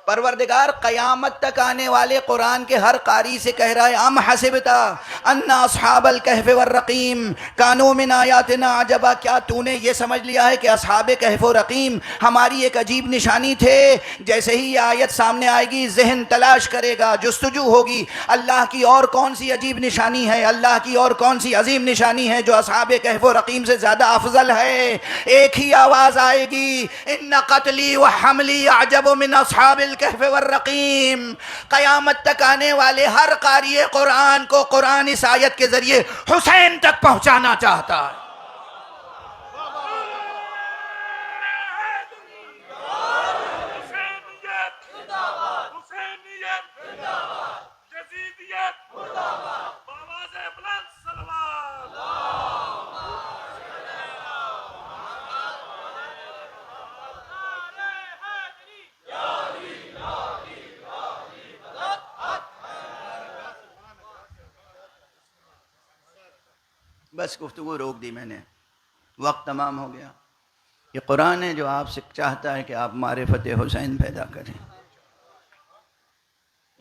परवरदिगार क़यामत तक आने वाले कुरान के हर कारी से कह रहा है, अम हसिबता अन्ना अस्हाबल कहफ़ वर रक़ीम कानू मिन आयातिना अजबा, क्या तूने ये समझ लिया है कि अस्हाब कहफ़ व रक़ीम हमारी एक अजीब निशानी थे। जैसे ही ये आयत सामने आएगी जहन तलाश करेगा, जुस्तजू होगी, अल्लाह की और कौन सी अजीब निशानी है, अल्लाह की और कौन सी अजीम निशानी है जो अस्हाब कहफ़ व रक़ीम से ज़्यादा अफजल है। एक ही आवाज़ आएगी, इन्ना क़त्ली व हमली अजब मिन अस्हाबिल कहफ़ व रक़ीम। क़यामत तक आने वाले हर क़ारी कुरान को कुरान इस आयत के ज़रिए हुसैन तक पहुँचाना चाहता है। बस गुफ्तगू रोक दी मैंने, वक्त तमाम हो गया। ये कुरान है जो आपसे चाहता है कि आप मारिफत हुसैन पैदा करें।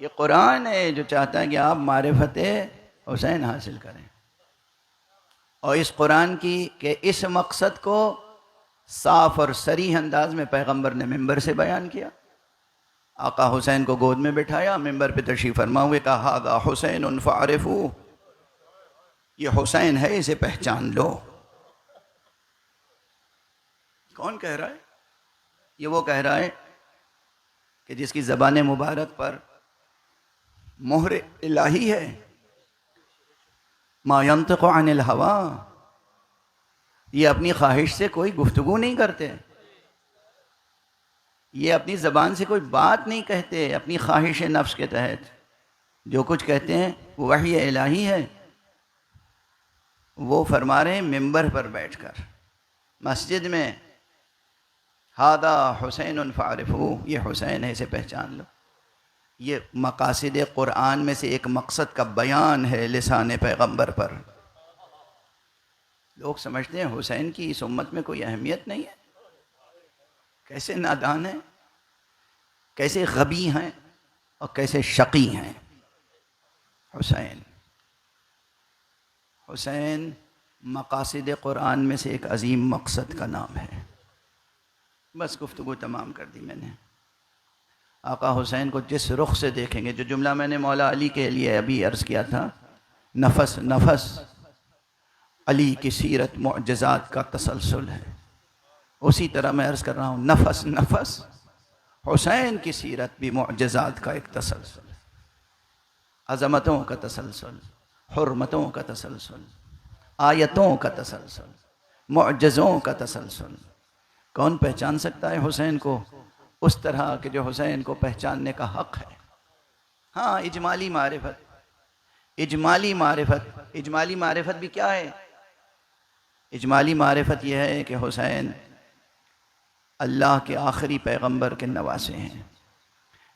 ये कुरान है जो चाहता है कि आप मारिफत हुसैन हासिल करें। और इस कुरान की के इस मकसद को साफ़ और सरीह अंदाज में पैगंबर ने मिंबर से बयान किया। आका हुसैन को गोद में बिठाया, मिंबर पे तशरीफ़ फरमा हुए कहा, हादा हुसैन फ़ारिफू, ये हुसैन है, इसे पहचान लो। कौन कह रहा है? ये वो कह रहा है कि जिसकी ज़बान मुबारक पर मोहर इलाही है, मा यंतिक़ु अनिल हवा, ये अपनी ख्वाहिश से कोई गुफ्तगू नहीं करते, ये अपनी ज़बान से कोई बात नहीं कहते, अपनी ख्वाहिश नफ्स के तहत जो कुछ कहते हैं वो वही इलाही है। वो फरमा रहे हैं मिंबर पर बैठकर मस्जिद में, हादा हुसैन फ़ारिफू, ये हुसैन है, इसे पहचान लो। ये मकासिद कुरान में से एक मकसद का बयान है लिसान पैगंबर पर। लोग समझते हैं हुसैन की इस उम्मत में कोई अहमियत नहीं है। कैसे नादान हैं, कैसे गबी हैं और कैसे शकी हैं। हुसैन हुसैन मकासिद कुरान में से एक अजीम मकसद का नाम है। बस गुफ्तगू तमाम कर दी मैंने। आका हुसैन को जिस रुख से देखेंगे, जो जुमला मैंने मौला अली के लिए अभी अर्ज़ किया था, नफस नफस अली की सीरत मुअज्जज़ात का तसलसल है, उसी तरह मैं अर्ज़ कर रहा हूँ, नफस नफस हुसैन की सीरत भी मुअज्जज़ात का एक तसलसल, अज़मतों का तसलसल, हुर्मतों का तसलसल, आयतों का तसलसल, मुअज्जज़ों का तसलसल। कौन पहचान सकता है हुसैन को उस तरह के जो हुसैन को पहचानने का हक़ है। हाँ, इजमाली मारिफत, इजमाली मारिफत, इजमाली मारिफत भी क्या है? इजमाली मारिफत यह है कि हुसैन अल्लाह के आखिरी पैगंबर के नवासे हैं।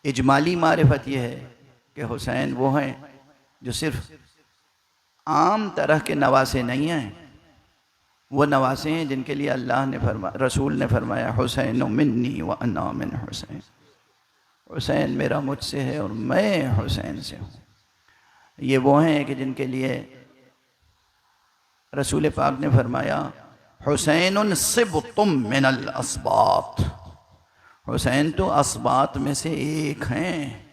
इजमाली मारिफत यह है कि हुसैन वो हैं जो सिर्फ आम तरह के नवासे नहीं हैं, वो नवासे हैं जिनके लिए अल्लाह ने रसूल ने फरमाया, हुसैन मिन्नी व अना मिन हुसैन, हुसैन मेरा मुझसे है और मैं हुसैन से हूँ। ये वो हैं कि जिनके लिए रसूल पाक ने फरमाया, हुसैनुन सिब्तुम मिनल अस्बात, हुसैन तो अस्बात में से एक हैं।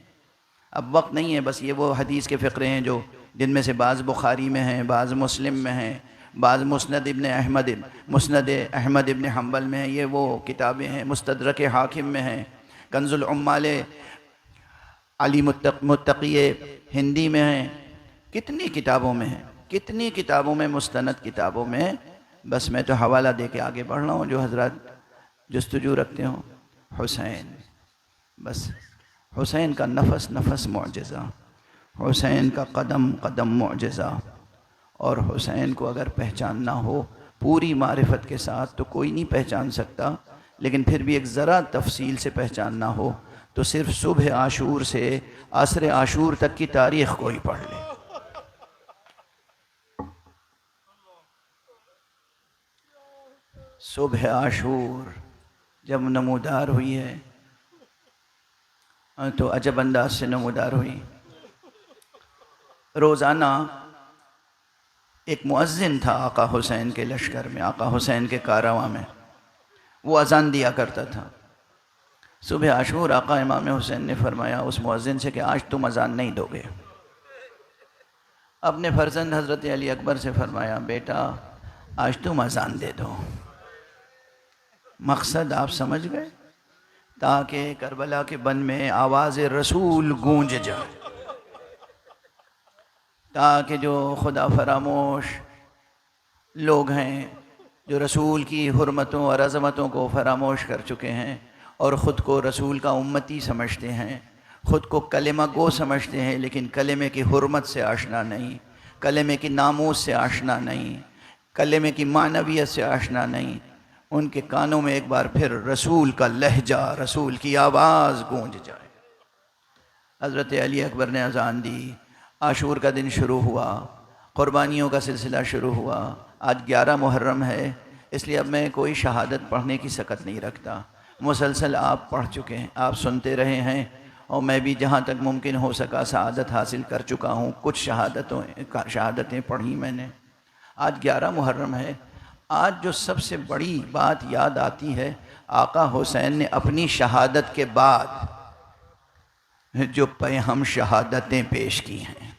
अब वक्त नहीं है, बस ये वो हदीस के फ़िक्रे हैं जो जिनमें से बाज़ बुखारी में हैं, बाज़ मुस्लिम में हैं, बाज़ मुस्नद अहमद इब्न हम्बल में है। ये वो किताबें हैं, मुस्तदरक हाकिम में हैं, कंजुल उम्माल अली मुत्तकी हिंदी में हैं, कितनी किताबों में हैं, कितनी किताबों में, मुस्तनद किताबों में। बस मैं तो हवाला दे के आगे बढ़ रहा हूँ, जो हजरत जुस्तजू रखते हो। हुसैन, बस हुसैन का नफस नफस मुअज्जिज़ा, हुसैन का कदम कदम मुअज्जिज़ा। और हुसैन को अगर पहचानना हो पूरी मारिफत के साथ तो कोई नहीं पहचान सकता, लेकिन फिर भी एक ज़रा तफसील से पहचानना हो तो सिर्फ सुबह आशूर से असर आशूर तक की तारीख़ कोई पढ़ ले। सुबह आशूर जब नमूदार हुई है, तो अजब अंदाज से नमूदार हुई। रोज़ाना एक मुअज्जिन था आका हुसैन के लश्कर में, आका हुसैन के कारवां में, वो अजान दिया करता था। सुबह आशूर आका इमाम हुसैन ने फरमाया उस मुअज्जिन से कि आज तुम अजान नहीं दोगे। अपने फर्जंद हज़रत अली अकबर से फरमाया बेटा आज तुम अजान दे दो। मकसद आप समझ गए? ताकि करबला के बन में आवाज़ रसूल गूंज जाए, ताकि जो खुदा फरामोश लोग हैं, जो रसूल की हुर्मतों और अज़मतों को फरामोश कर चुके हैं और ख़ुद को रसूल का उम्मती समझते हैं, ख़ुद को कलेमा गो समझते हैं, लेकिन कलेमे की हुर्मत से आशना नहीं, कलेमे की नामूस से आशना नहीं, कलेमे की मानवियत से आशना नहीं, उनके कानों में एक बार फिर रसूल का लहजा, रसूल की आवाज़ गूंज जाए। हज़रत अली अकबर ने अज़ान दी, आशूर का दिन शुरू हुआ, क़ुरबानियों का सिलसिला शुरू हुआ। आज 11 मुहर्रम है, इसलिए अब मैं कोई शहादत पढ़ने की सकत नहीं रखता। मुसलसल आप पढ़ चुके हैं, आप सुनते रहे हैं, और मैं भी जहाँ तक मुमकिन हो सका शहादत हासिल कर चुका हूँ। कुछ शहादतें पढ़ी मैंने। आज 11 मुहर्रम है। आज जो सबसे बड़ी बात याद आती है, आका हुसैन ने अपनी शहादत के बाद जो पैहम शहादतें पेश की हैं,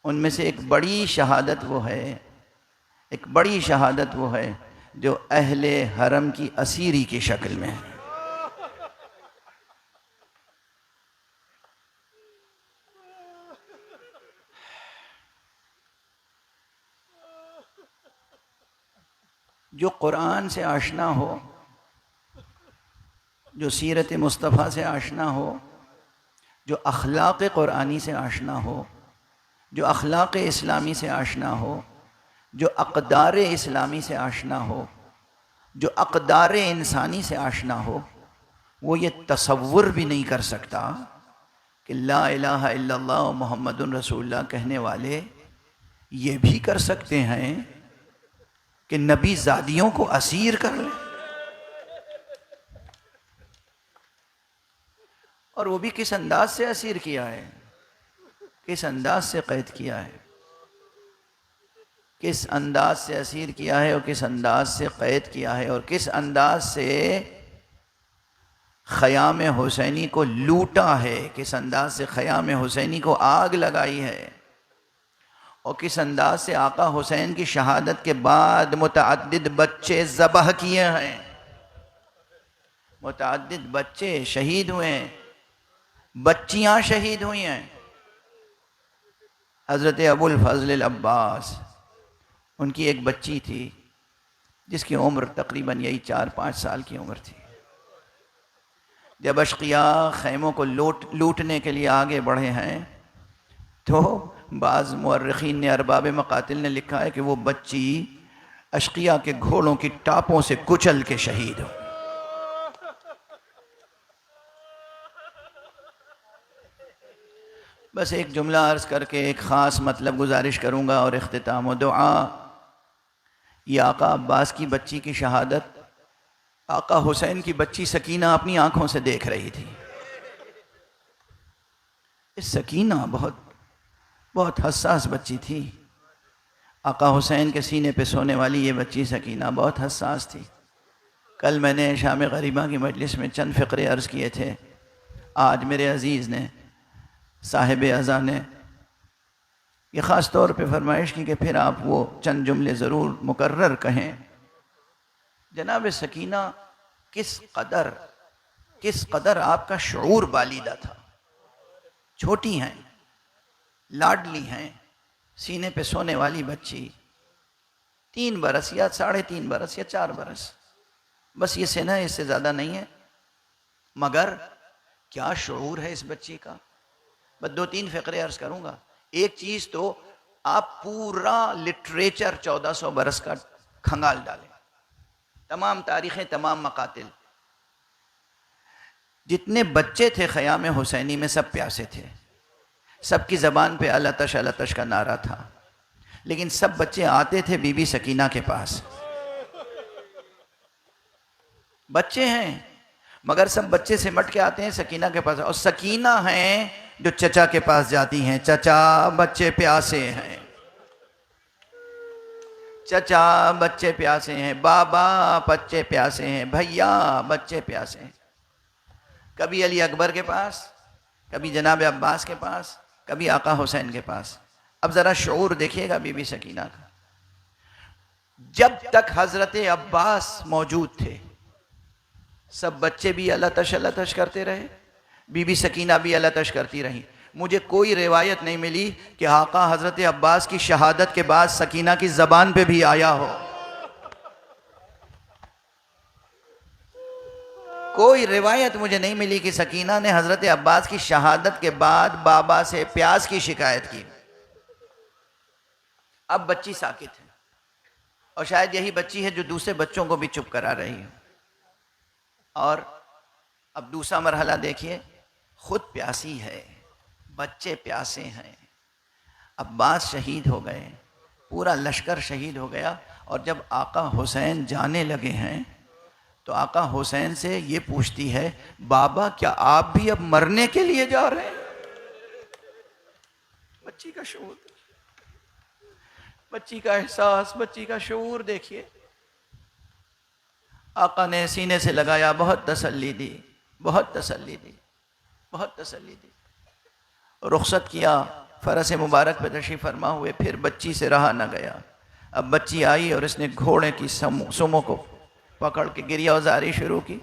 उनमें से एक बड़ी शहादत वो है, एक बड़ी शहादत वो है जो अहले हरम की असीरी की शक्ल में है। जो कुरान से आशना हो, जो सीरत मुस्तफ़ा से आशना हो, जो अखलाक़ कुरानी से आशना हो, जो अखलाक़ इस्लामी से आशना हो, जो अक़दार इस्लामी से आशना हो, जो अक़दार इंसानी से आशना हो, वो ये तसव्वुर भी नहीं कर सकता कि ला इलाहा इल्लल्लाह मुहम्मदुर रसूलुल्लाह कहने वाले ये भी कर सकते हैं कि नबी ज़ादियों को असीर कर ले, और वो भी किस अंदाज से असीर किया है, किस अंदाज से कैद किया है, किस अंदाज से असीर किया है और किस अंदाज से कैद किया है, और किस अंदाज से ख़याम हुसैनी को लूटा है, किस अंदाज से ख़याम हुसैनी को आग लगाई है, और किस अंदाज से आका हुसैन की शहादत के बाद मुतअद्दिद बच्चे ज़बह किए हैं, मुतअद्दिद बच्चे शहीद हुए हैं, बच्चियां शहीद हुई हैं। हज़रत अबुल फ़ज़ल अब्बास, उनकी एक बच्ची थी जिसकी उम्र तकरीबन यही 4-5 साल की उम्र थी। जब अशकिया खैमों को लूटने के लिए आगे बढ़े हैं, तो बाज़ मुअर्रिखीन ने, अरबाब मकातिल ने लिखा है कि वो बच्ची अशकिया के घोड़ों की टापों से कुचल के शहीद हो। बस एक जुमला अर्ज़ करके एक ख़ास मतलब गुजारिश करूँगा और इख्तिताम दुआ। ये आका अब्बास की बच्ची की शहादत आका हुसैन की बच्ची सकीना अपनी आँखों से देख रही थी। इस सकीना बहुत बहुत हसास बच्ची थी। आका हुसैन के सीने पे सोने वाली ये बच्ची सकीना बहुत हसास थी। कल मैंने शाम गरीबा की मजलिस में चंद फ़िक्रे अर्ज़ किए थे। आज मेरे अज़ीज़ ने, साहिब अज़ा ने ये ख़ास तौर पे फरमाइश की कि फिर आप वो चंद जुमले ज़रूर मुकर्रर कहें। जनाब सकीना किस कदर आपका शऊर बालिदा था। छोटी हैं, लाडली हैं, सीने पे सोने वाली बच्ची, 3 बरस या 3.5 बरस या 4 बरस, बस ये सेना है, इससे ज़्यादा नहीं है। मगर क्या शऊर है इस बच्ची का। बस 2-3 फ़िक्रे अर्ज़ करूँगा। एक चीज़ तो आप पूरा लिटरेचर 1400 बरस का खंगाल डालें, तमाम तारीख़ें, तमाम मकातिल, जितने बच्चे थे ख़याम हुसैनी में सब प्यासे थे, सबकी ज़बान पे अलतश का नारा था, लेकिन सब बच्चे आते थे बीबी सकीना के पास। बच्चे हैं, मगर सब बच्चे सिमट के आते हैं सकीना के पास, और सकीना हैं जो चचा के पास जाती हैं, चचा बच्चे प्यासे हैं, चचा बच्चे प्यासे हैं, बाबा बच्चे प्यासे हैं, भैया बच्चे प्यासे हैं। कभी अली अकबर के पास, कभी जनाब अब्बास के पास, कभी आका हुसैन के पास। अब ज़रा शऊर देखिएगा बीबी सकीना का। जब तक हज़रत अब्बास मौजूद थे सब बच्चे भी अलतश करते रहे, बीबी सकीना भी अलतश करती रही। मुझे कोई रिवायत नहीं मिली कि आका हज़रत अब्बास की शहादत के बाद सकीना की ज़बान पे भी आया हो। कोई रिवायत मुझे नहीं मिली कि सकीना ने हज़रत अब्बास की शहादत के बाद बाबा से प्यास की शिकायत की। अब बच्ची साकित है, और शायद यही बच्ची है जो दूसरे बच्चों को भी चुप करा रही है। और अब दूसरा मरहला देखिए, खुद प्यासी है, बच्चे प्यासे हैं। अब्बास शहीद हो गए, पूरा लश्कर शहीद हो गया, और जब आका हुसैन जाने लगे हैं तो आका हुसैन से ये पूछती है, बाबा क्या आप भी अब मरने के लिए जा रहे हैं? बच्ची का शऊर, बच्ची का एहसास, बच्ची का शऊर देखिए। आका ने सीने से लगाया, बहुत तसल्ली दी, बहुत तसल्ली दी, बहुत तसल्ली दी। रुखसत किया, फ़रस मुबारक पे तशरीफ़ फरमा हुए। फिर बच्ची से रहा न गया। अब बच्ची आई और इसने घोड़े की सुमों को पकड़ के गिरियाज़ारी शुरू की।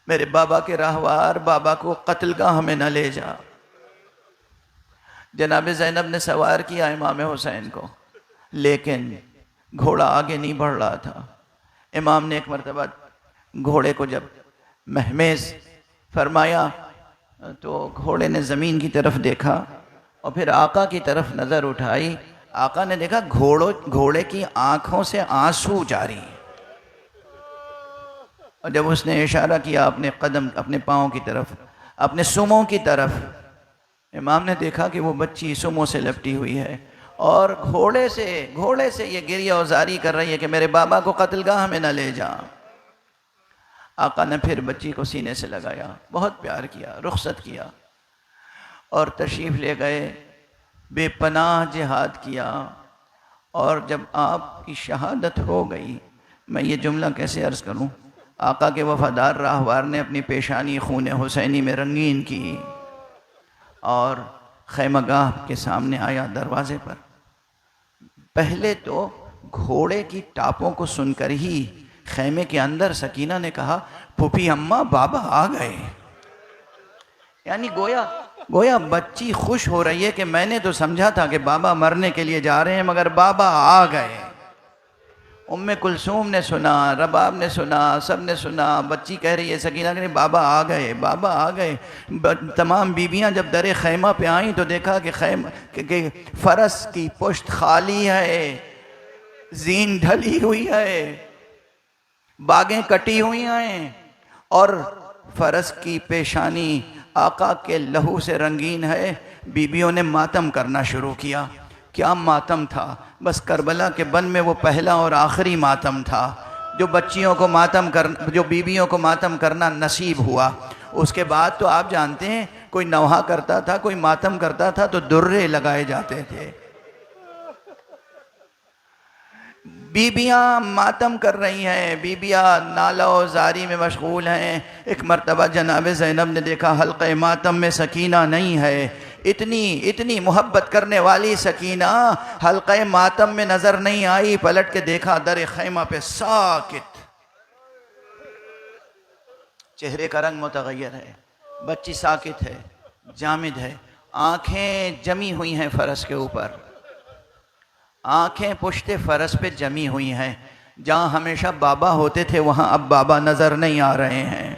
मेरे बाबा के राहवार, बाबा को कत्लगाह में न ले जा। जनाब ज़ैनब ने सवार किया इमाम हुसैन को, लेकिन घोड़ा आगे नहीं बढ़ रहा था। इमाम ने एक मरतबा घोड़े को जब महमेज़ फरमाया तो घोड़े ने ज़मीन की तरफ देखा और फिर आका की तरफ नज़र उठाई। आका ने देखा घोड़े की आंखों से आंसू जारी, और जब उसने इशारा किया अपने कदम, अपने पाँव की तरफ, अपने सुमों की तरफ, इमाम ने देखा कि वो बच्ची सुमों से लपटी हुई है और घोड़े से ये गिरिया और जारी कर रही है कि मेरे बाबा को कत्लगाह में न ले जा। आका ने फिर बच्ची को सीने से लगाया, बहुत प्यार किया, रुखसत किया और तशरीफ़ ले गए। बेपनाह जिहाद किया, और जब आपकी शहादत हो गई, मैं ये जुमला कैसे अर्ज़ करूं, आका के वफ़ादार राहवार ने अपनी पेशानी खून हुसैनी में रंगीन की और खैमगाह के सामने आया। दरवाज़े पर पहले तो घोड़े की टापों को सुनकर ही खैमे के अंदर सकीना ने कहा, फूफी अम्मा बाबा आ गए। यानी गोया बच्ची खुश हो रही है कि मैंने तो समझा था कि बाबा मरने के लिए जा रहे हैं, मगर बाबा आ गए। उम्मे कुलसूम ने सुना, रबाब ने सुना, सब ने सुना। बच्ची कह रही है, सकीना कह रही, बाबा आ गए, बाबा आ गए। तमाम बीबियां जब दरे खैमा पे आईं तो देखा कि फ़रस की पुश्त खाली है, जीन ढली हुई है, बागें कटी हुई हैं, और फ़रस की पेशानी आका के लहू से रंगीन है। बीबियों ने मातम करना शुरू किया। क्या मातम था, बस करबला के बन में वो पहला और आखिरी मातम था जो बीबियों को मातम करना नसीब हुआ। उसके बाद तो आप जानते हैं, कोई नौहा करता था, कोई मातम करता था तो दुर्रे लगाए जाते थे। बीबियाँ मातम कर रही हैं, बीबियाँ नाला और जारी में मशगूल हैं। एक मरतबा जनाब ज़ैनब ने देखा हल्क़े मातम में सकीना नहीं है। इतनी मोहब्बत करने वाली सकीना हल्क़े मातम में नज़र नहीं आई। पलट के देखा दर खैमा पे साकित, चेहरे का रंग मुतग़य्यर है, बच्ची साकित है, जामिद है, आँखें जमी हुई हैं फ़रस के ऊपर, आँखें पुश्ते फ़रस पे जमी हुई हैं। जहाँ हमेशा बाबा होते थे वहाँ अब बाबा नज़र नहीं आ रहे हैं,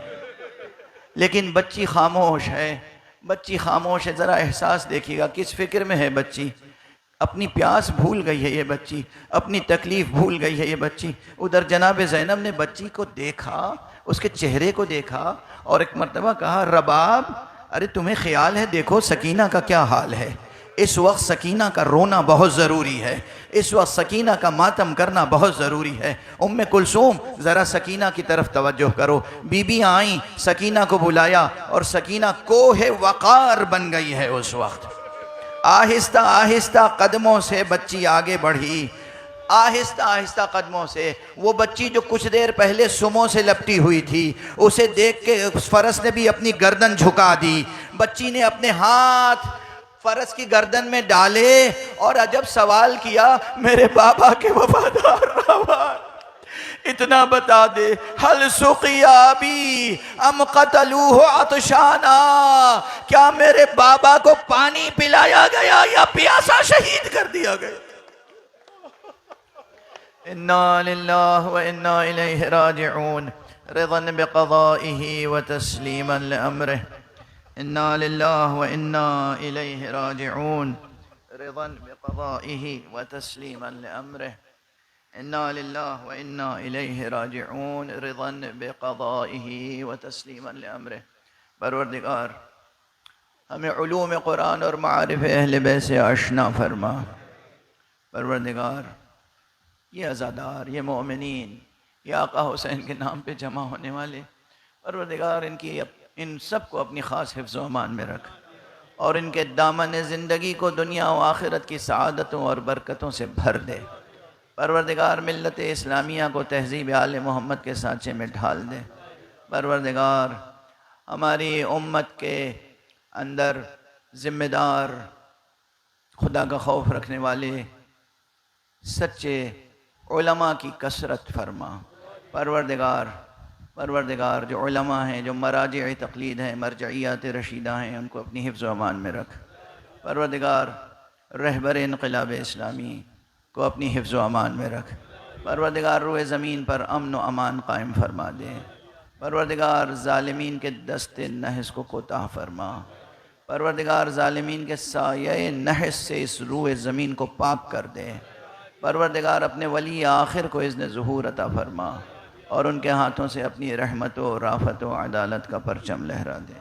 लेकिन बच्ची खामोश है, बच्ची खामोश है। ज़रा एहसास देखिएगा, किस फ़िक्र में है बच्ची। अपनी प्यास भूल गई है ये बच्ची, अपनी तकलीफ़ भूल गई है ये बच्ची। उधर जनाब ज़ैनब ने बच्ची को देखा, उसके चेहरे को देखा और एक मरतबा कहा, रबाब अरे तुम्हें ख्याल है, देखो सकीना का क्या हाल है। इस वक्त सकीना का रोना बहुत ज़रूरी है, इस वक्त सकीना का मातम करना बहुत ज़रूरी है। उम्मे कुलसूम ज़रा सकीना की तरफ तवज्जो करो। बीबियाँ आई, सकीना को बुलाया और सकीना कोहे वक़ार बन गई है। उस वक्त आहिस्ता आहिस्ता कदमों से बच्ची आगे बढ़ी, आहिस्ता आहिस्ता कदमों से। वो बच्ची जो कुछ देर पहले सुमों से लपटी हुई थी, उसे देख के फरस ने भी अपनी गर्दन झुका दी। बच्ची ने अपने हाथ फरस की गर्दन में डाले और अजब सवाल किया, मेरे बाबा के वफादार रहवार, इतना बता दे, हल सुकिया भी अम कतलूहु अतशाना, क्या मेरे बाबा को पानी पिलाया गया या प्यासा शहीद कर दिया गया? इन्ना लिल्लाहि व इन्ना इलैहि राजिऊन, रिज़न बिक़ज़ाइहि व तस्लीमन लिअम्रिहि। इन्ना लिल्लाहि व इन्ना इलैहि राजिऊन, रिज़न बिक़ज़ाइहि व तस्लीमन लिअम्रिहि। इन्ना लिल्लाहि व इन्ना इलैहि राजिऊन, रिज़न बिक़ज़ाइहि व तस्लीमन लिअम्रिहि। परवरदिगार, हमें उलूम कुरान और मारिफ़ अहले बैत से आशना फरमा। परवरदिगार, ये अज़ादार, ये मोमिनीन, ये आका हुसैन के नाम पे जमा होने वाले, परवरदिगार इन सब को अपनी ख़ास हिफ्ज़ व अमान में रख और इनके दामन ज़िंदगी को दुनिया व आखिरत की सआदतों और बरकतों से भर दे। परवरदिगार, मिल्लत इस्लामिया को तहज़ीब आले मोहम्मद के सांचे में ढाल दे। परवरदिगार, हमारी उम्मत के अंदर ज़िम्मेदार, खुदा का खौफ रखने वाले, सच्चे उलमा की कसरत फरमा। परवरदिगार जो उलमा हैं, जो मराजिअ तक़लीद हैं, मरजइयात रशीदा हैं, उनको अपनी हिफ्ज़ व अमान में रख। परवरदिगार, रहबर इनक़िलाब इस्लामी को अपनी हिफ्ज़ व अमान में रख। परवरदिगार, रुए ज़मीन पर अमन व अमान कायम फरमा दे। परवरदिगार, ज़ालिमीन के दस्ते नहस को कोताह फरमा। परवरदिगार, ज़ालिमीन के साये नहस से इस रुए ज़मीन को पाक कर दे। परवरदिगार, अपने वली आखिर को इज़्न ज़ुहूर अता फरमा और उनके हाथों से अपनी रहमत व राफ़त व अदालत का परचम लहरा दे।